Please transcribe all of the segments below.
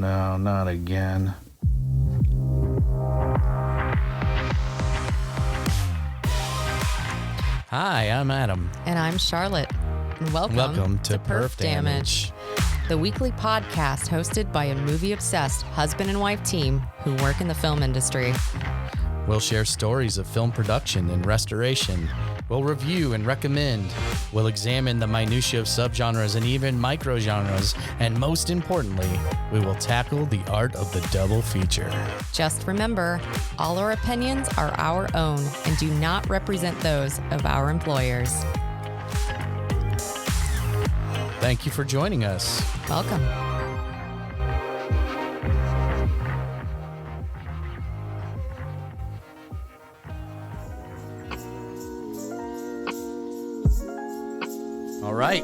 no, not again. Hi, I'm Adam. And I'm Charlotte. And welcome to Perf Damage, the weekly podcast hosted by a movie-obsessed husband and wife team who work in the film industry. We'll share stories of film production and restoration. We'll review and recommend. We'll examine the minutiae of subgenres and even microgenres. And most importantly, we will tackle the art of the double feature. Just remember, all our opinions are our own and do not represent those of our employers. Thank you for joining us. Welcome. All right.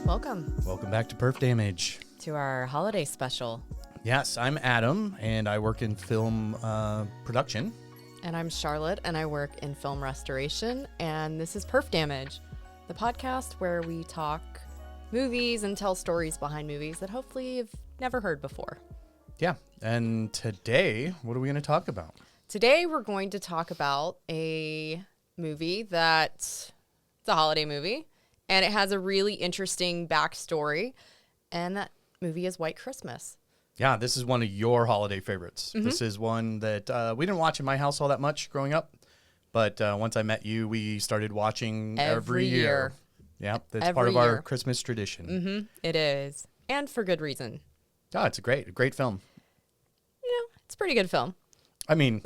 Welcome Welcome back to Perf Damage. to our holiday special. Yes, I'm Adam, and I work in film production. And I'm Charlotte, and I work in film restoration. And this is Perf Damage, the podcast where we talk movies and tell stories behind movies that hopefully you've never heard before. Yeah, and today, what are we going to talk about? Today we're going to talk about a movie it's a holiday movie, and it has a really interesting backstory, and that movie is White Christmas. Yeah, this is one of your holiday favorites. Mm-hmm. This is one that we didn't watch in my house all that much growing up, but once I met you, we started watching every year. Yeah, that's part of our Christmas tradition. Mm-hmm. It is, and for good reason. Oh, it's a great film. You know, it's a pretty good film. I mean,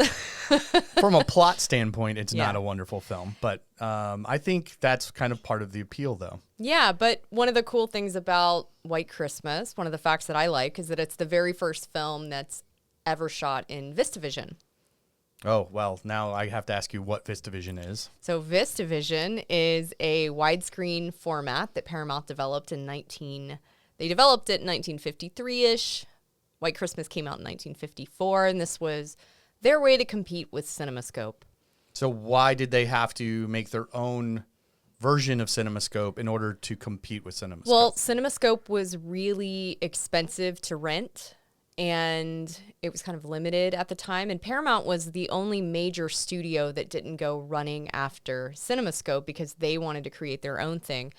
from a plot standpoint, it's not a wonderful film, but I think that's kind of part of the appeal, though. Yeah, but one of the cool things about White Christmas, one of the facts that I like, is that it's the very first film that's ever shot in VistaVision. Oh, well, now I have to ask you what VistaVision is. So VistaVision is a widescreen format that Paramount developed in 1953-ish. White Christmas came out in 1954, and this was their way to compete with CinemaScope. So why did they have to make their own version of CinemaScope in order to compete with CinemaScope? Well, CinemaScope was really expensive to rent, and it was kind of limited at the time. And Paramount was the only major studio that didn't go running after CinemaScope because they wanted to create their own thing.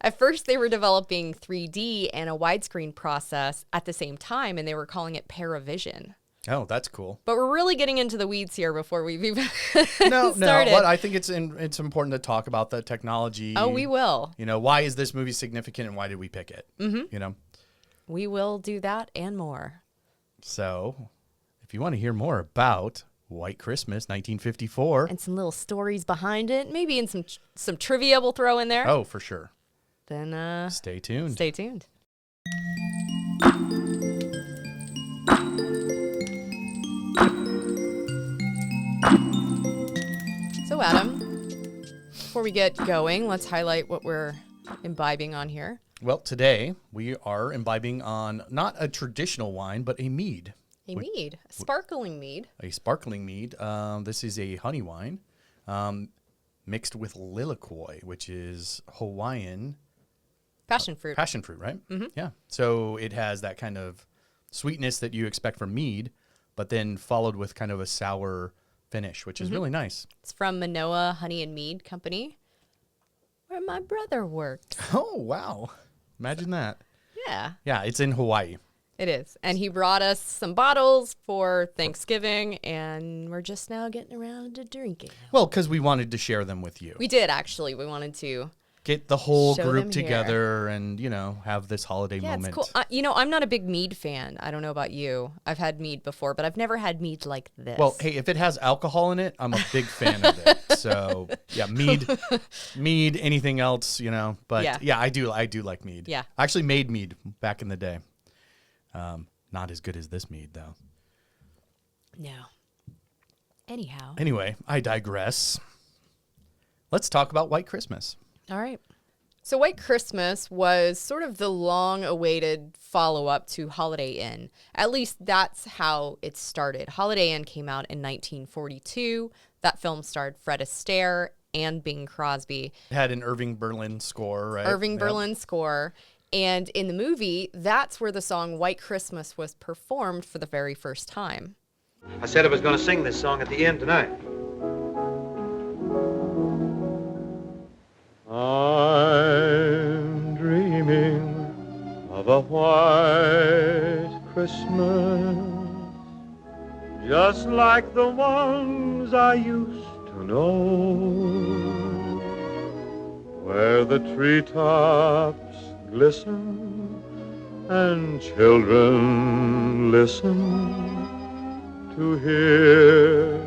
At first, they were developing 3D and a widescreen process at the same time, and they were calling it Paravision. Oh, that's cool. But we're really getting into the weeds here before we've even No, started. but I think it's important to talk about the technology. Oh, we will. You know, why is this movie significant and why did we pick it? Mm-hmm. You know? We will do that and more. So, if you want to hear more about White Christmas, 1954. And some little stories behind it, maybe in some trivia we'll throw in there. Oh, for sure. Then stay tuned. Stay tuned. So, Adam, before we get going, let's highlight what we're imbibing on here. Well, today we are imbibing on not a traditional wine, but a mead. A sparkling mead. A sparkling mead. This is a honey wine mixed with lilikoi, which is Hawaiian. Passion fruit. Passion fruit, right? Mm-hmm. Yeah. So it has that kind of sweetness that you expect from mead, but then followed with kind of a sour finish, which is really nice. It's from Manoa Honey and Mead Company, where my brother worked. Oh, wow. Imagine that. Yeah. Yeah, it's in Hawaii. It is. And he brought us some bottles for Thanksgiving, and we're just now getting around to drinking. Well, because we wanted to share them with you. We did, actually. We wanted to get the whole show group them together and, you know, have this holiday moment. It's cool. You know, I'm not a big mead fan. I don't know about you. I've had mead before, but I've never had mead like this. Well, hey, if it has alcohol in it, I'm a big fan of it. So, yeah, mead, anything else, you know. But, yeah, I do like mead. Yeah. I actually made mead back in the day. Not as good as this mead, though. No. Anyhow. Anyway, I digress. Let's talk about White Christmas. All right. So White Christmas was sort of the long-awaited follow-up to Holiday Inn. At least that's how it started. Holiday Inn came out in 1942. That film starred Fred Astaire and Bing Crosby. It had an Irving Berlin score, right? Irving Berlin score. And in the movie, that's where the song White Christmas was performed for the very first time. I said I was going to sing this song at the end tonight. I'm dreaming of a white Christmas, just like the ones I used to know, where the treetops glisten and children listen to hear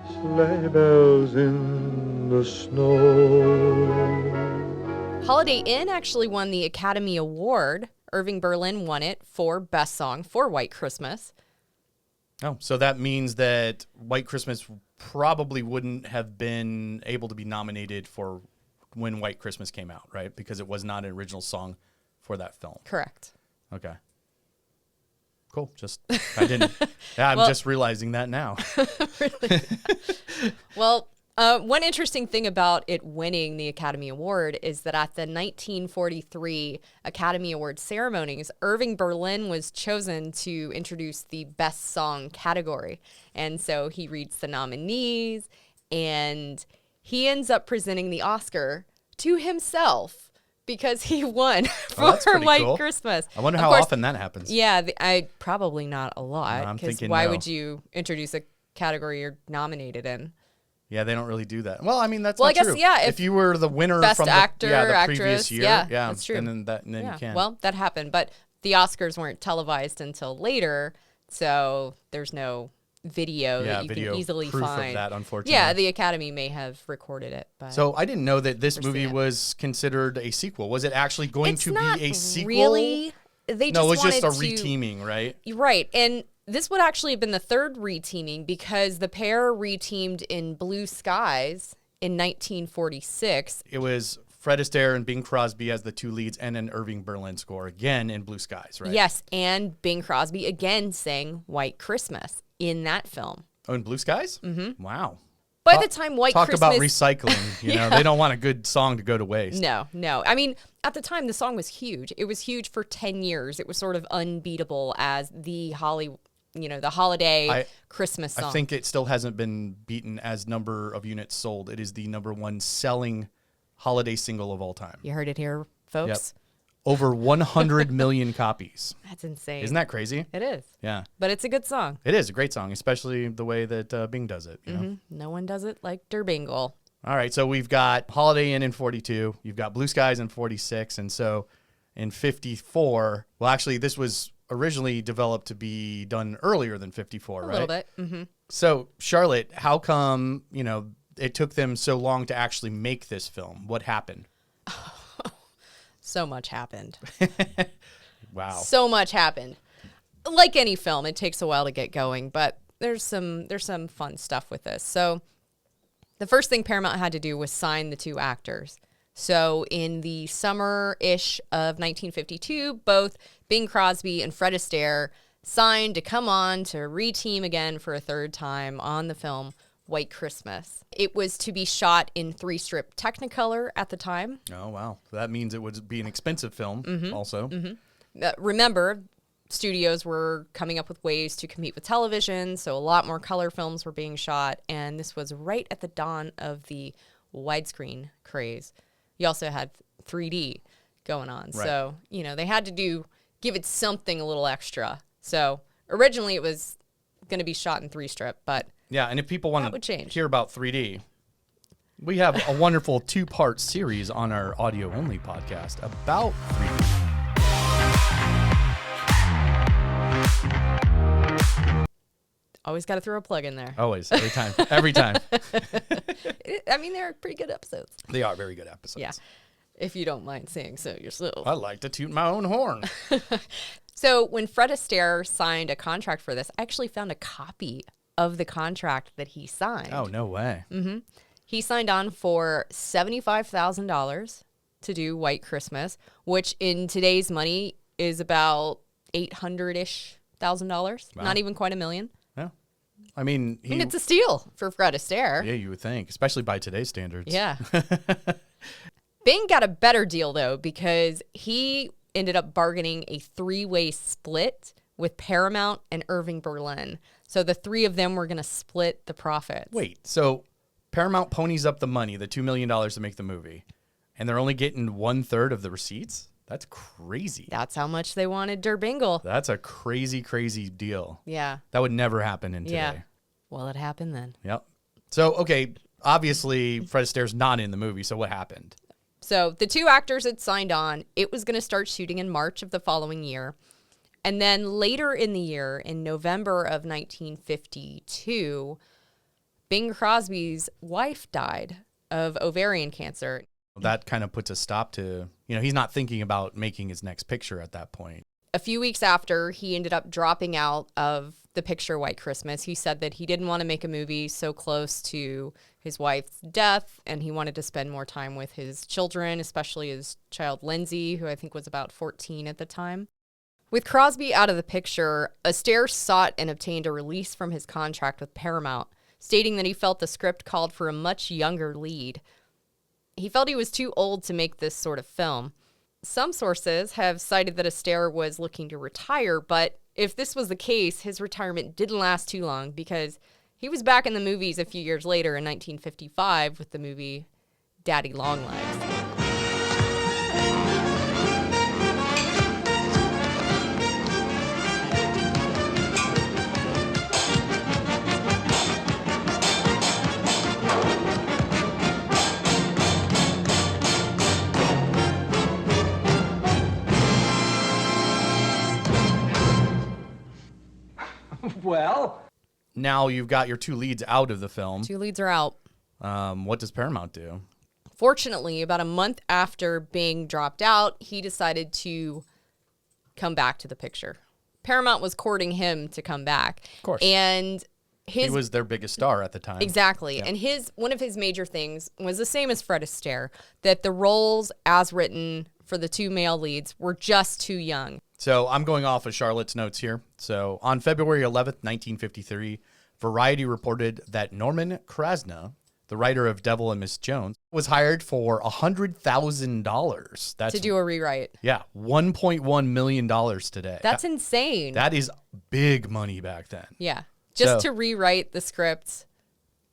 sleigh bells in the snow. Holiday Inn actually won the Academy Award. Irving Berlin won it for Best Song for White Christmas. Oh, so that means that White Christmas probably wouldn't have been able to be nominated for when White Christmas came out, right? Because it was not an original song for that film. Correct. Okay. Cool. I'm just realizing that now. Really? Well, one interesting thing about it winning the Academy Award is that at the 1943 Academy Award ceremonies, Irving Berlin was chosen to introduce the Best Song category. And so he reads the nominees, and he ends up presenting the Oscar to himself because he won for White Christmas. I wonder how often that happens. Yeah, probably not a lot. Because why would you introduce a category you're nominated in? Yeah, they don't really do that. Well, I mean, that's not true. Yeah, if you were the winner best from actor, the previous year, yeah, that's true. And then you can. Well, that happened, but the Oscars weren't televised until later, so there's no video that you can easily proof find. Of that, unfortunately. Yeah, the Academy may have recorded it, but so I didn't know that this movie was considered a sequel. Was it actually going to be a sequel? Really? It was just a reteaming, right? Right, and this would actually have been the third reteaming because the pair reteamed in Blue Skies in 1946. It was Fred Astaire and Bing Crosby as the two leads, and an Irving Berlin score again in Blue Skies, right? Yes, and Bing Crosby again sang White Christmas in that film. Oh, in Blue Skies? Mm-hmm. Wow. By the time White Christmas... Talk about recycling. They don't want a good song to go to waste. No. I mean, at the time, the song was huge. It was huge for 10 years. It was sort of unbeatable as the holiday Christmas song. I think it still hasn't been beaten as number of units sold. It is the number one selling holiday single of all time. You heard it here, folks. Yep. Over 100 million copies. That's insane. Isn't that crazy? It is. Yeah. But it's a good song. It is a great song, especially the way that Bing does it. You know? No one does it like Der Bingle. All right, so we've got Holiday Inn in 42. You've got Blue Skies in 46. And so in 54, well, actually, this was originally developed to be done earlier than 54, right? A little bit. Mm-hmm. So, Charlotte, how come, it took them so long to actually make this film? What happened? So much happened. Wow. So much happened. Like any film, it takes a while to get going, but there's some fun stuff with this. So the first thing Paramount had to do was sign the two actors. So in the summer-ish of 1952, both Bing Crosby and Fred Astaire signed to come on to reteam again for a third time on the film White Christmas. It was to be shot in 3-strip Technicolor at the time. Oh, wow. So that means it would be an expensive film also. Mm-hmm. Remember, studios were coming up with ways to compete with television, so a lot more color films were being shot, and this was right at the dawn of the widescreen craze. You also had 3D going on. Right. So, they had to give it something a little extra. So originally it was going to be shot in 3-strip, but yeah, and if people want to change. hear about 3D, we have a wonderful 2-part series on our audio-only podcast about 3D. Always got to throw a plug in there. Always, every time, every time. I mean, they're pretty good episodes. They are very good episodes. Yeah, if you don't mind saying so yourself. I like to toot my own horn. So when Fred Astaire signed a contract for this, I actually found a copy of the contract that he signed. Oh, no way. Mm-hmm. He signed on for $75,000 to do White Christmas, which in today's money is about $800-ish thousand. Wow. Not even quite $1 million. Yeah. I mean, it's a steal for Fred Astaire. Yeah, you would think, especially by today's standards. Yeah. Bing got a better deal, though, because he ended up bargaining a 3-way split with Paramount and Irving Berlin. So the three of them were going to split the profits. Wait, so Paramount ponies up the money, the $2 million to make the movie, and they're only getting 1/3 of the receipts? That's crazy. That's how much they wanted Bingle. That's a crazy, crazy deal. Yeah. That would never happen in today. Yeah. Well, it happened then. Yep. So, okay, obviously Fred Astaire's not in the movie, so what happened? So the two actors had signed on. It was going to start shooting in March of the following year. And then later in the year, in November of 1952, Bing Crosby's wife died of ovarian cancer. That kind of puts a stop to, he's not thinking about making his next picture at that point. A few weeks after, he ended up dropping out of the picture White Christmas. He said that he didn't want to make a movie so close to his wife's death, and he wanted to spend more time with his children, especially his child Lindsay, who I think was about 14 at the time. With Crosby out of the picture, Astaire sought and obtained a release from his contract with Paramount, stating that he felt the script called for a much younger lead. He felt he was too old to make this sort of film. Some sources have cited that Astaire was looking to retire, but if this was the case, his retirement didn't last too long because he was back in the movies a few years later in 1955 with the movie Daddy Longlegs. Well, Now you've got your two leads out of the film. Two leads are out. What does Paramount do? Fortunately, about a month after Bing dropped out, he decided to come back to the picture. Paramount was courting him to come back. Of course. And He was their biggest star at the time. Exactly. Yeah. And one of his major things was the same as Fred Astaire, that the roles as written for the two male leads were just too young. So I'm going off of Charlotte's notes here. So on February 11th, 1953, Variety reported that Norman Krasna, the writer of Devil and Miss Jones, was hired for $100,000. That's To do a rewrite. Yeah, $1.1 million today. That's insane. That is big money back then. Yeah. Just to rewrite the script.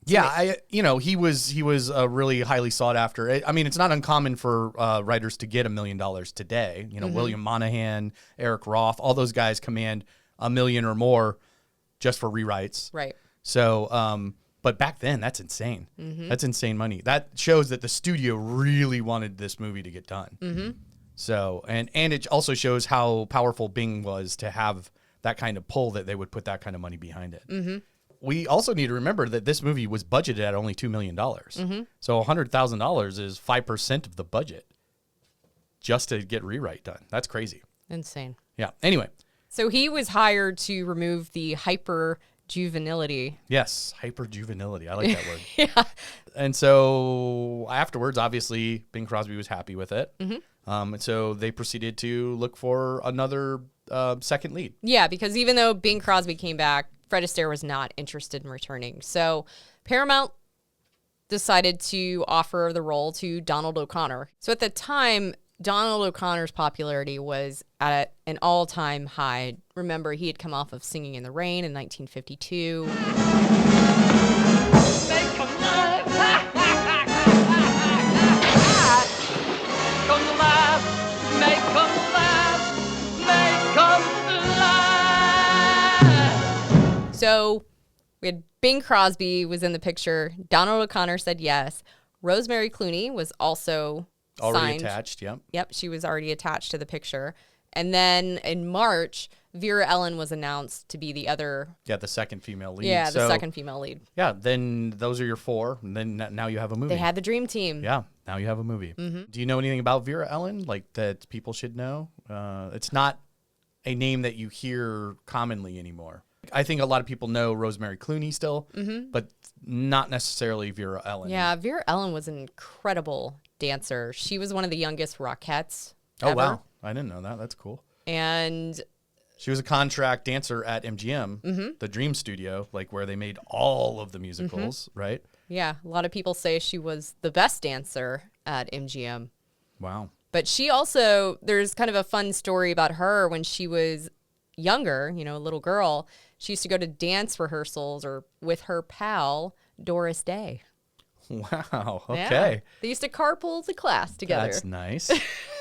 Yeah, he was a really highly sought after. I mean, it's not uncommon for writers to get $1 million today. William Monahan, Eric Roth, all those guys command $1 million or more just for rewrites. Right. So, but back then, that's insane. That's insane money. That shows that the studio really wanted this movie to get done. So, and it also shows how powerful Bing was to have that kind of pull that they would put that kind of money behind it. We also need to remember that this movie was budgeted at only $2 million. So $100,000 is 5% of the budget just to get rewrite done. That's crazy. Insane. Yeah. Anyway. So he was hired to remove the hyper-juvenility. Yes. Hyper-juvenility. I like that word. Yeah. And so afterwards, obviously, Bing Crosby was happy with it. And so they proceeded to look for another second lead. Yeah, because even though Bing Crosby came back, Fred Astaire was not interested in returning. So Paramount decided to offer the role to Donald O'Connor. So at the time, Donald O'Connor's popularity was at an all-time high. Remember, he had come off of Singing in the Rain in 1952. make 'em laugh. Come laugh, make 'em laugh, make 'em laugh. So we had Bing Crosby was in the picture. Donald O'Connor said yes. Rosemary Clooney was also Already signed. attached, yep. Yep, she was already attached to the picture. And then in March, Vera Ellen was announced to be the other. Yeah, the second female lead. Yeah, the So, second female lead. Yeah, then those are your four. And then now you have a movie. They had the dream team. Yeah, now you have a movie. Do you know anything about Vera Ellen, like that people should know? It's not a name that you hear commonly anymore. I think a lot of people know Rosemary Clooney still, but not necessarily Vera Ellen. Yeah, Vera Ellen was an incredible dancer. She was one of the youngest Rockettes Oh, ever. wow. I didn't know that. That's cool. And She was a contract dancer at MGM, the Dream Studio, like where they made all of the musicals, right? yeah, a lot of people say she was the best dancer at MGM. Wow. But she also, there's kind of a fun story about her when she was younger, a little girl. She used to go to dance rehearsals or with her pal, Doris Day. Wow. Okay. Yeah. They used to carpool to class together. That's nice.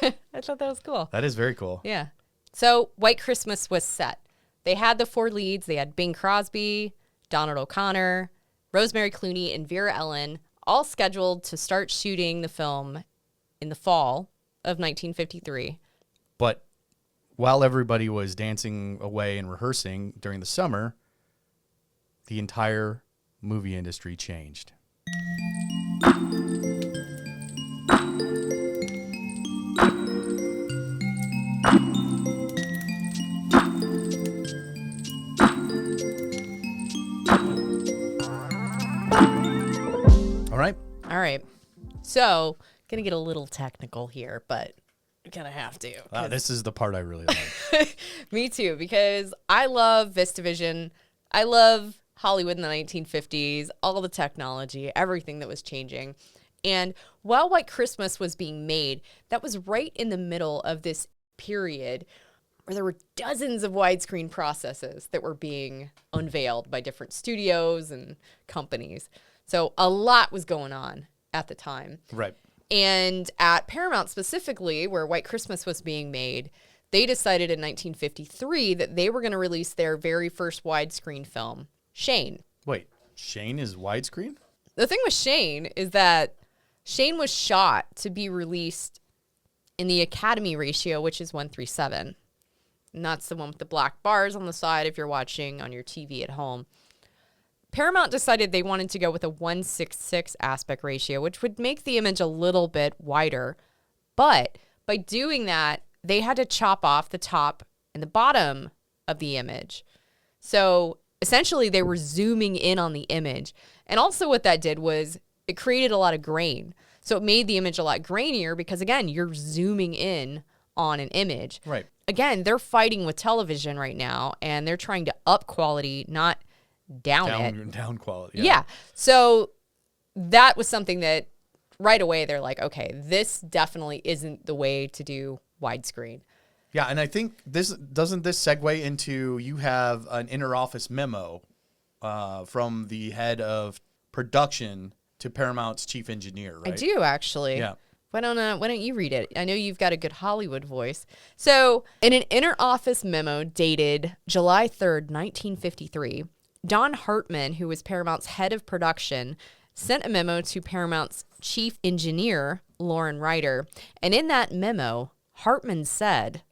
I thought that was cool. That is very cool. Yeah. So White Christmas was set. They had the 4 leads. They had Bing Crosby, Donald O'Connor, Rosemary Clooney, and Vera Ellen, all scheduled to start shooting the film in the fall of 1953. But while everybody was dancing away and rehearsing during the summer, the entire movie industry changed. All right. So, gonna get a little technical here, but I'm gonna have to. This is the part I really like. Me too, because I love VistaVision. I love Hollywood in the 1950s, all the technology, everything that was changing. And while White Christmas was being made, that was right in the middle of this period where there were dozens of widescreen processes that were being unveiled by different studios and companies. So a lot was going on at the time. Right. And at Paramount specifically, where White Christmas was being made, they decided in 1953 that they were going to release their very first widescreen film, Shane. Wait, Shane is widescreen? The thing with Shane is that Shane was shot to be released in the Academy ratio, which is 1:37. And that's the one with the black bars on the side if you're watching on your TV at home. Paramount decided they wanted to go with a 1:66 aspect ratio, which would make the image a little bit wider. But by doing that, they had to chop off the top and the bottom of the image. So essentially, they were zooming in on the image. And also what that did was it created a lot of grain. So it made the image a lot grainier because, again, you're zooming in on an image. Right. Again, they're fighting with television right now, and they're trying to up quality, not down it. Down quality. Yeah. So that was something that right away they're like, okay, this definitely isn't the way to do widescreen. Yeah, and I think this segue into you have an inter-office memo from the head of production to Paramount's chief engineer, right? I do, actually. Yeah. Why don't you read it? I know you've got a good Hollywood voice. So in an inter-office memo dated July 3rd, 1953, Don Hartman, who was Paramount's head of production, sent a memo to Paramount's chief engineer, Loren Ryder. And in that memo, Hartman said,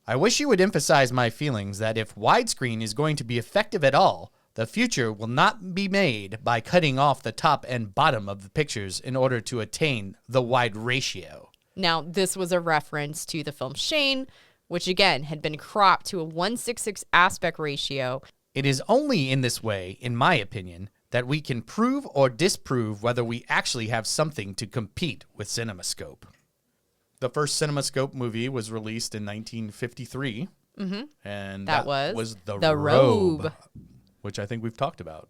I wish you would emphasize my feelings that if widescreen is going to be effective at all, the future will not be made by cutting off the top and bottom of the pictures in order to attain the wide ratio. Now, this was a reference to the film Shane, which again had been cropped to a 1:66 aspect ratio. It is only in this way, in my opinion, that we can prove or disprove whether we actually have something to compete with CinemaScope. The first CinemaScope movie was released in 1953, and that was The Robe, which I think we've talked about.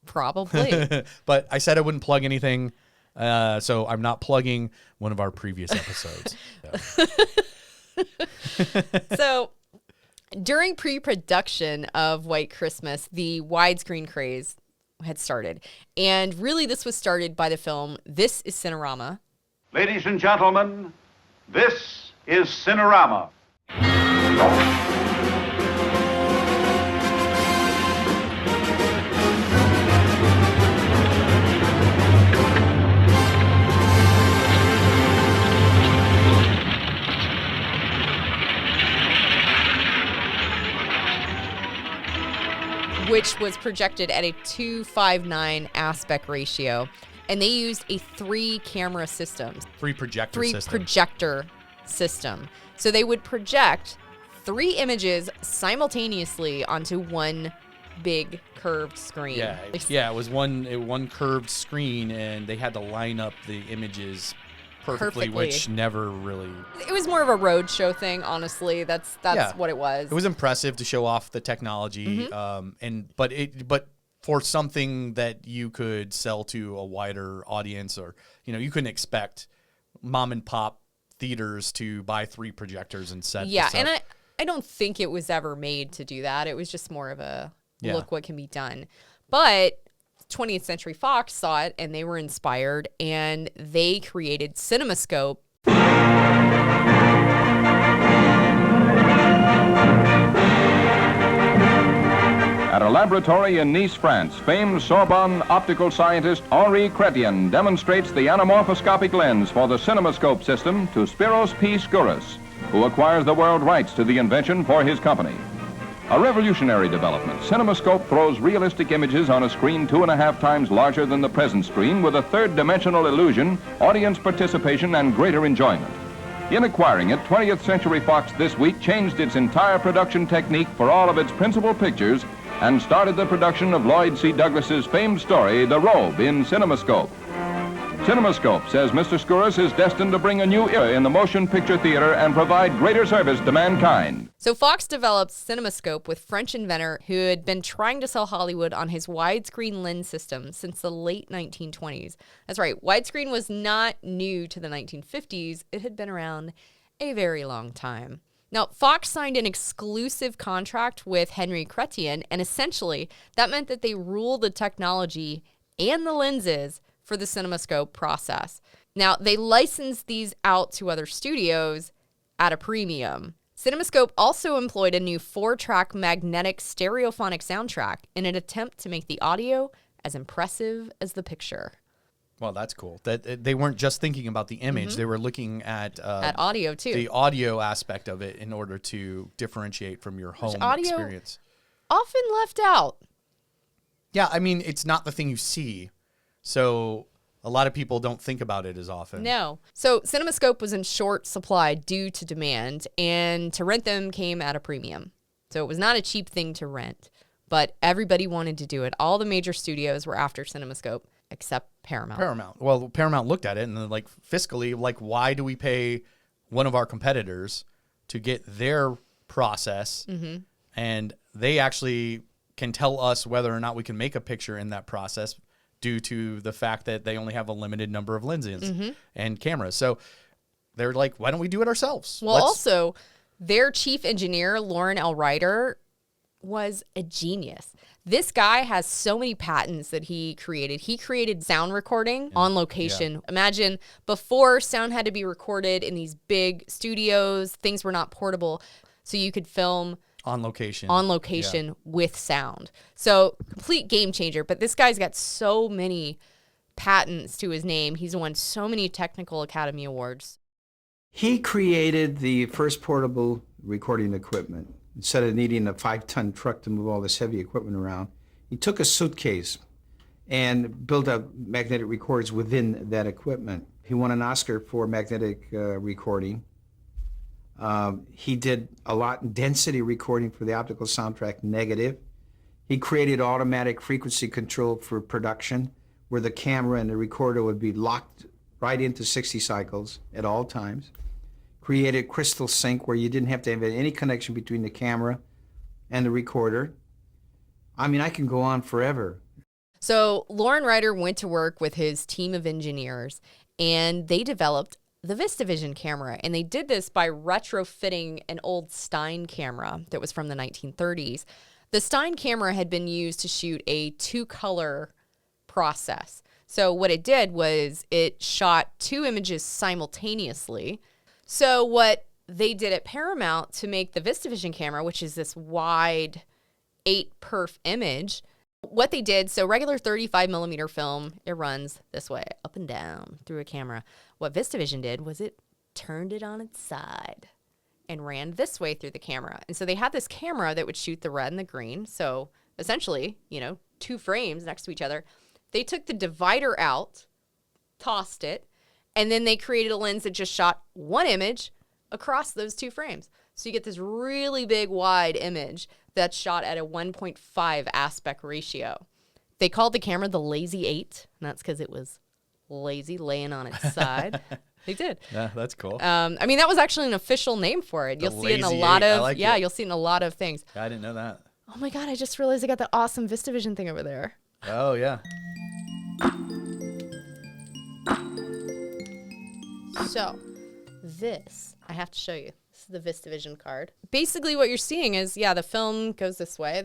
Probably. But I said I wouldn't plug anything, so I'm not plugging one of our previous episodes. So during pre-production of White Christmas, the widescreen craze had started. And really this was started by the film This is Cinerama. Ladies and gentlemen, this is Cinerama. Which was projected at a 2:59 aspect ratio. And they used a 3-camera system. Three projector system. So they would project 3 images simultaneously onto one big curved screen. Yeah, it was one curved screen, and they had to line up the images perfectly, which never really. It was more of a roadshow thing, honestly. That's what it was. It was impressive to show off the technology, but for something that you could sell to a wider audience, or you couldn't expect mom and pop theaters to buy 3 projectors and set. Yeah, this up. and I don't think it was ever made to do that. It was just more of a look what can be done. But 20th Century Fox saw it and they were inspired and they created CinemaScope. At a laboratory in Nice, France, famed Sorbonne optical scientist Henri Chrétien demonstrates the anamorphoscopic lens for the CinemaScope system to Spiros P. Skouras, who acquires the world rights to the invention for his company. A revolutionary development, CinemaScope throws realistic images on a screen 2.5 times larger than the present screen with a third-dimensional illusion, audience participation, and greater enjoyment. In acquiring it, 20th Century Fox this week changed its entire production technique for all of its principal pictures and started the production of Lloyd C. Douglas's famed story, The Robe, in CinemaScope. CinemaScope says Mr. Skouras is destined to bring a new era in the motion picture theater and provide greater service to mankind. So Fox developed CinemaScope with French inventor who had been trying to sell Hollywood on his widescreen lens system since the late 1920s. That's right, widescreen was not new to the 1950s. It had been around a very long time. Now, Fox signed an exclusive contract with Henri Chrétien, and essentially that meant that they ruled the technology and the lenses for the CinemaScope process. Now, they licensed these out to other studios at a premium. CinemaScope also employed a new 4-track magnetic stereophonic soundtrack in an attempt to make the audio as impressive as the picture. Well, that's cool. That they weren't just thinking about the image; they were looking at audio too. The audio aspect of it in order to differentiate from your home experience. Often left out. Yeah, I mean, it's not the thing you see, so a lot of people don't think about it as often. No. So CinemaScope was in short supply due to demand, and to rent them came at a premium. So it was not a cheap thing to rent, but everybody wanted to do it. All the major studios were after CinemaScope. Except Paramount. Well, Paramount looked at it and they're like, fiscally, like, why do we pay one of our competitors to get their process? Mm-hmm. And they actually can tell us whether or not we can make a picture in that process due to the fact that they only have a limited number of lenses and cameras. So they're like, why don't we do it ourselves? Well, also, their chief engineer, Loren Ryder, was a genius. This guy has so many patents that he created. He created sound recording on location. Yeah. Imagine before, sound had to be recorded in these big studios. Things were not portable. So you could film on location with sound. So complete game changer. But this guy's got so many patents to his name. He's won so many Technical Academy Awards. He created the first portable recording equipment. Instead of needing a 5-ton truck to move all this heavy equipment around, he took a suitcase and built up magnetic recorders within that equipment. He won an Oscar for magnetic recording. He did a lot in density recording for the optical soundtrack negative. He created automatic frequency control for production, where the camera and the recorder would be locked right into 60 cycles at all times. Created crystal sync, where you didn't have to have any connection between the camera and the recorder. I mean, I can go on forever. So Loren Ryder went to work with his team of engineers, and they developed the VistaVision camera. And they did this by retrofitting an old Stein camera that was from the 1930s. The Stein camera had been used to shoot a 2-color process. So what it did was it shot 2 images simultaneously. So what they did at Paramount to make the VistaVision camera, which is this wide 8-perf image, what they did, so regular 35 millimeter film, it runs this way, up and down through a camera. What VistaVision did was it turned it on its side and ran this way through the camera. And so they had this camera that would shoot the red and the green. So essentially, 2 frames next to each other. They took the divider out, tossed it, and then they created a lens that just shot 1 image across those 2 frames. So you get this really big wide image that's shot at a 1.5 aspect ratio. They called the camera the Lazy 8, and that's because it was lazy, laying on its side. They did. Yeah, that's cool. I mean, that was actually an official name for it. You'll see it in a lot of you'll see it in a lot of things. I didn't know that. Oh my God, I just realized I got the awesome VistaVision thing over there. Oh yeah. So, this, I have to show you. This is the VistaVision card. Basically what you're seeing is, the film goes this way.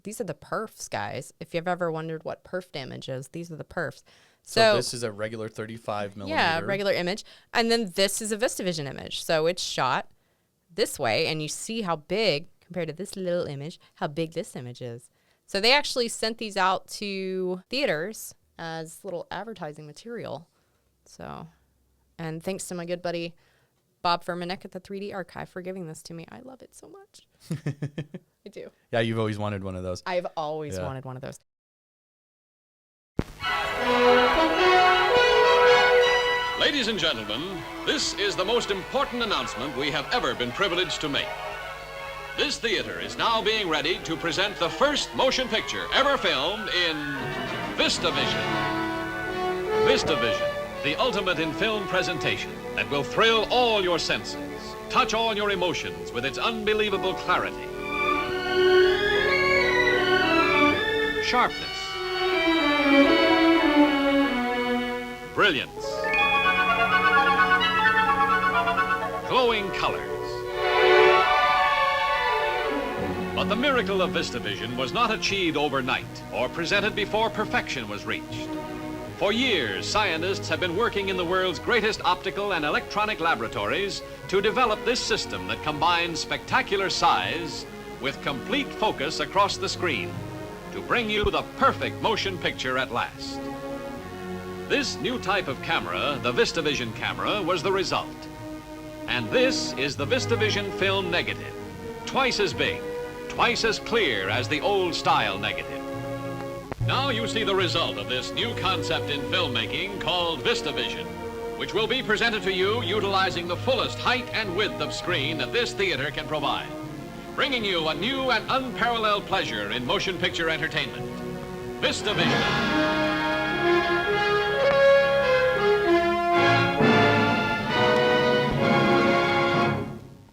These are the perfs, guys. If you've ever wondered what perf damage is, these are the perfs. So this is a regular 35 millimeter. Yeah, regular image. And then this is a VistaVision image. So it's shot this way, and you see how big, compared to this little image, how big this image is. So they actually sent these out to theaters as little advertising material. So, and thanks to my good buddy Bob Furmanek at the 3D Archive for giving this to me. I love it so much. I do. Yeah, you've always wanted one of those. I've always wanted one of those. Ladies and gentlemen, this is the most important announcement we have ever been privileged to make. This theater is now being ready to present the first motion picture ever filmed in VistaVision. VistaVision, the ultimate in film presentation that will thrill all your senses, touch all your emotions with its unbelievable clarity, sharpness, brilliance, glowing colors. But the miracle of VistaVision was not achieved overnight or presented before perfection was reached. For years, scientists have been working in the world's greatest optical and electronic laboratories to develop this system that combines spectacular size with complete focus across the screen to bring you the perfect motion picture at last. This new type of camera, the VistaVision camera, was the result. And this is the VistaVision film negative, twice as big, twice as clear as the old style negative. Now you see the result of this new concept in filmmaking called VistaVision, which will be presented to you utilizing the fullest height and width of screen that this theater can provide, bringing you a new and unparalleled pleasure in motion picture entertainment. VistaVision.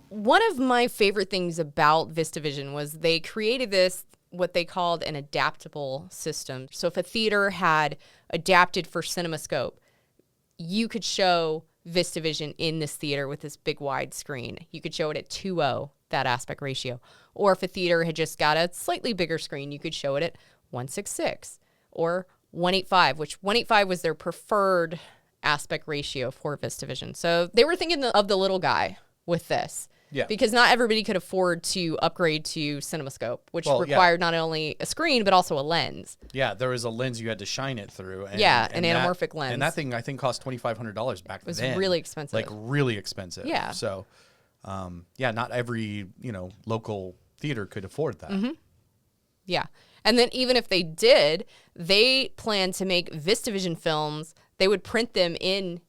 One of my favorite things about VistaVision was they created this, what they called an adaptable system. So if a theater had adapted for CinemaScope, you could show VistaVision in this theater with this big wide screen. You could show it at 2:0, that aspect ratio. Or if a theater had just got a slightly bigger screen, you could show it at 1:66 or 1:85, which 1:85 was their preferred aspect ratio for VistaVision. So they were thinking of the little guy with this. Yeah. Because not everybody could afford to upgrade to CinemaScope, which required not only a screen, but also a lens. Yeah, there was a lens you had to shine it through. And, an anamorphic lens. And that thing, I think, cost $2,500 back then. It was really expensive. Like, really expensive. Yeah. So, not every, local theater could afford that. Mm-hmm. Yeah. And then even if they did, they planned to make VistaVision films. They would print them in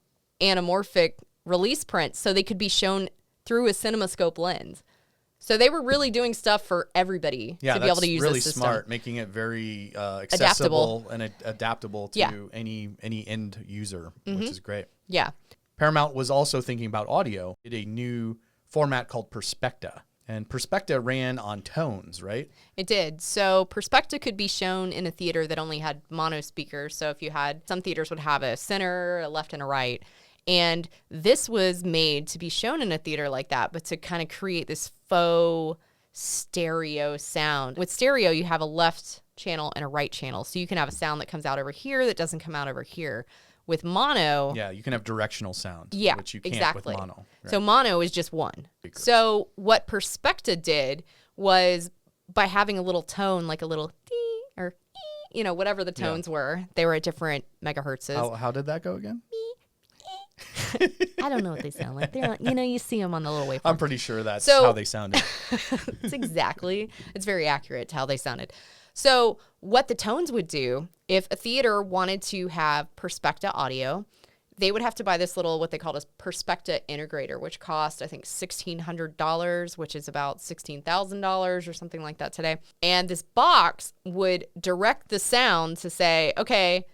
anamorphic release prints so they could be shown through a CinemaScope lens. So they were really doing stuff for everybody to be able to use really this system. smart, making it very accessible and adaptable to any end user, which is great. Yeah. Paramount was also thinking about audio. It did a new format called Perspecta. And Perspecta ran on tones, right? It did. So Perspecta could be shown in a theater that only had mono speakers. So if you had, some theaters would have a center, a left, and a right. And this was made to be shown in a theater like that, but to kind of create this faux stereo sound. With stereo, you have a left channel and a right channel. So you can have a sound that comes out over here that doesn't come out over here. With mono... Yeah, you can have directional sound, yeah, which you can't exactly. with mono. Right. So mono is just one. So what Perspecta did was, by having a little tone, like a little dee or ee, whatever the tones were, they were at different megahertzes. How did that go again? I don't know what they sound like. They're, you see them on the little waveform. I'm pretty sure that's how they sounded. It's very accurate to how they sounded. So what the tones would do, if a theater wanted to have Perspecta audio, they would have to buy this little, what they called a Perspecta integrator, which cost, I think, $1,600, which is about $16,000 or something like that today. And this box would direct the sound to say, okay,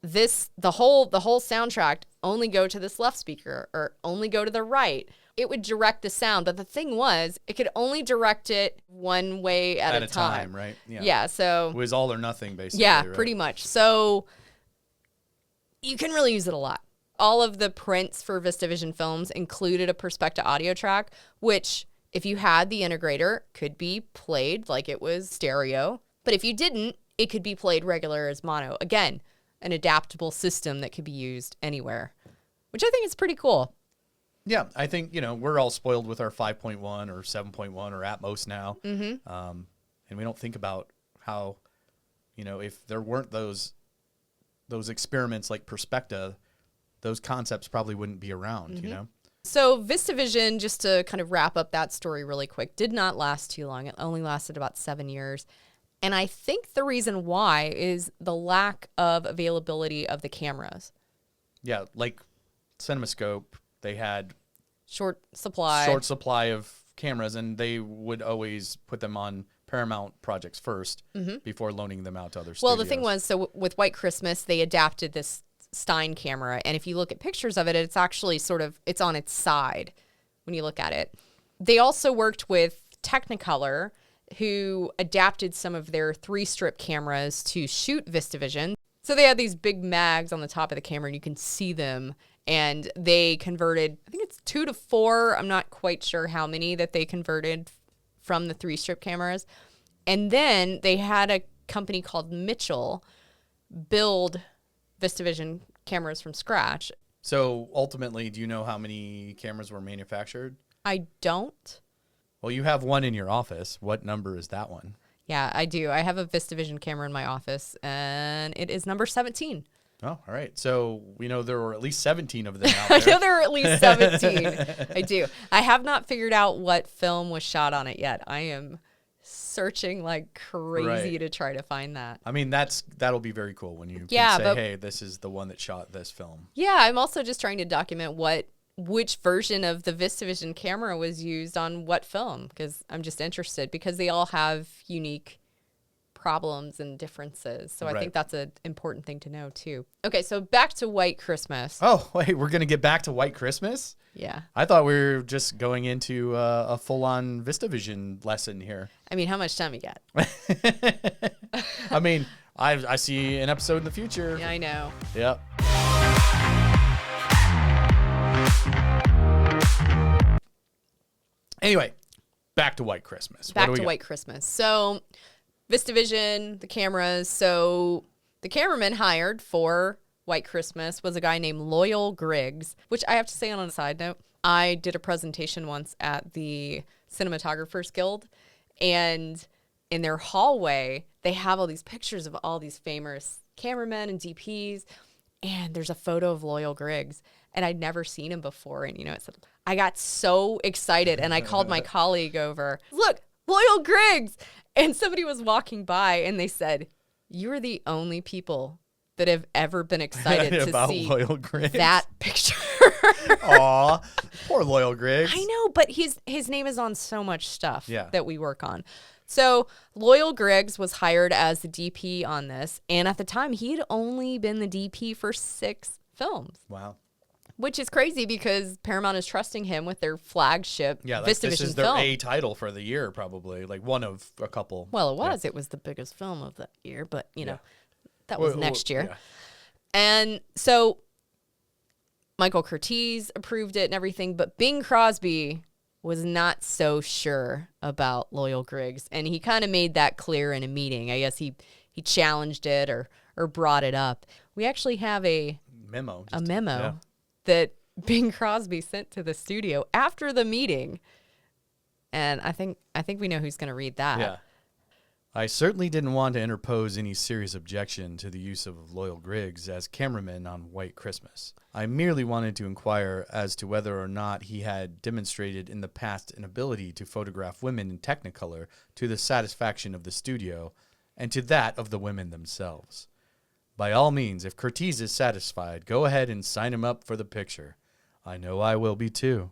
the whole soundtrack only go to this left speaker or only go to the right. It would direct the sound, but the thing was, it could only direct it one way at a time, right? Yeah. So it was all or nothing, basically. Yeah, right? pretty much. So you can really use it a lot. all of the prints for VistaVision films included a Perspecta audio track, which if you had the integrator, could be played like it was stereo. But if you didn't, it could be played regular as mono. Again, an adaptable system that could be used anywhere, which I think is pretty cool. Yeah, I think, we're all spoiled with our 5.1 or 7.1 or Atmos now. And we don't think about how, if there weren't those experiments like Perspecta, those concepts probably wouldn't be around, So VistaVision, just to kind of wrap up that story really quick, did not last too long. It only lasted about 7 years. And I think the reason why is the lack of availability of the cameras. Yeah, like CinemaScope, they had Short supply of cameras, and they would always put them on Paramount projects first before loaning them out to other studios. Well, the thing was, so with White Christmas, they adapted this Stein camera. And if you look at pictures of it, it's actually it's on its side when you look at it. They also worked with Technicolor, who adapted some of their 3-strip cameras to shoot VistaVision. So they had these big mags on the top of the camera, and you can see them. And they converted, I think it's 2 to 4. I'm not quite sure how many that they converted from the 3-strip cameras. And then they had a company called Mitchell build VistaVision cameras from scratch. So ultimately, do you know how many cameras were manufactured? I don't. Well, you have one in your office. What number is that one? Yeah, I do. I have a VistaVision camera in my office, and it is number 17. Oh, all right. So we know there were at least 17 of them out there. I know there were at least 17. I do. I have not figured out what film was shot on it yet. I am searching like crazy to try to find that. I mean, that'll be very cool when you can say, hey, this is the one that shot this film. Yeah, I'm also just trying to document which version of the VistaVision camera was used on what film, because I'm just interested, because they all have unique problems and differences. So I think that's an important thing to know too. Okay, so back to White Christmas. Oh, wait, we're going to get back to White Christmas? Yeah. I thought we were just going into a full-on VistaVision lesson here. I mean, how much time you got? I mean, I see an episode in the future. Yeah, I know. Yep. Anyway, back to White Christmas. Back to White Christmas. So VistaVision, the cameras. So the cameraman hired for White Christmas was a guy named Loyal Griggs, which I have to say on a side note, I did a presentation once at the Cinematographers Guild, and in their hallway, they have all these pictures of all these famous cameramen and DPs, and there's a photo of Loyal Griggs, and I'd never seen him before, and it said, I got so excited, and I called my colleague over, look, Loyal Griggs! And somebody was walking by, and they said, you're the only people that have ever been excited to see Loyal Griggs. That picture. Aw, poor Loyal Griggs. I know, but his name is on so much stuff that we work on. So Loyal Griggs was hired as the DP on this, and at the time, he had only been the DP for 6 films. Wow. Which is crazy because Paramount is trusting him with their flagship VistaVision this is their film. A title for the year, probably. Like one of a couple. Well, it was. It was the biggest film of the year, but, you know, that was next year. Yeah. And so Michael Curtiz approved it and everything, but Bing Crosby was not so sure about Loyal Griggs. And he kind of made that clear in a meeting. I guess he challenged it or brought it up. We actually have a memo that Bing Crosby sent to the studio after the meeting. And I think we know who's going to read that. Yeah. I certainly didn't want to interpose any serious objection to the use of Loyal Griggs as cameraman on White Christmas. I merely wanted to inquire as to whether or not he had demonstrated in the past an ability to photograph women in Technicolor to the satisfaction of the studio and to that of the women themselves. By all means, if Curtiz is satisfied, go ahead and sign him up for the picture. I know I will be too.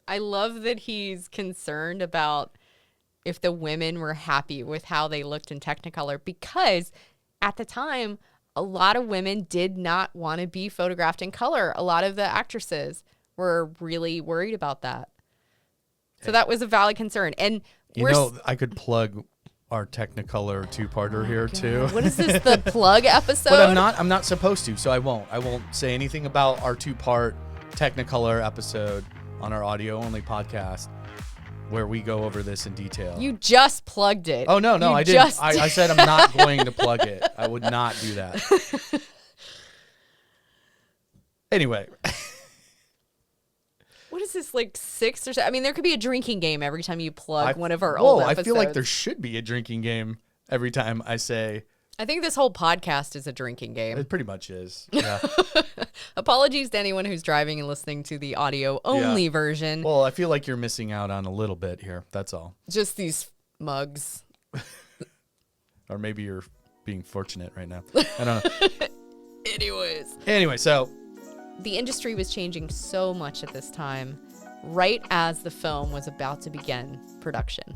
I love that he's concerned about if the women were happy with how they looked in Technicolor, because at the time, a lot of women did not want to be photographed in color. A lot of the actresses were really worried about that. So that was a valid concern. And I could plug our Technicolor two-parter here too. What is this, the plug episode? But I'm not supposed to, so I won't say anything about our two-part Technicolor episode on our audio-only podcast where we go over this in detail. You just plugged it. Oh, no, You I didn't. just I said I'm not going to plug it. I would not do that. Anyway. What is this, like 6 or 7? I mean, there could be a drinking game every time you plug one of our old episodes. I feel like there should be a drinking game every time I say. I think this whole podcast is a drinking game. It pretty much is. Yeah. Apologies to anyone who's driving and listening to the audio-only version. Well, I feel like you're missing out on a little bit here. That's all. Just these mugs. Or maybe you're being fortunate right now. I don't know. Anyway, so the industry was changing so much at this time, right as the film was about to begin production.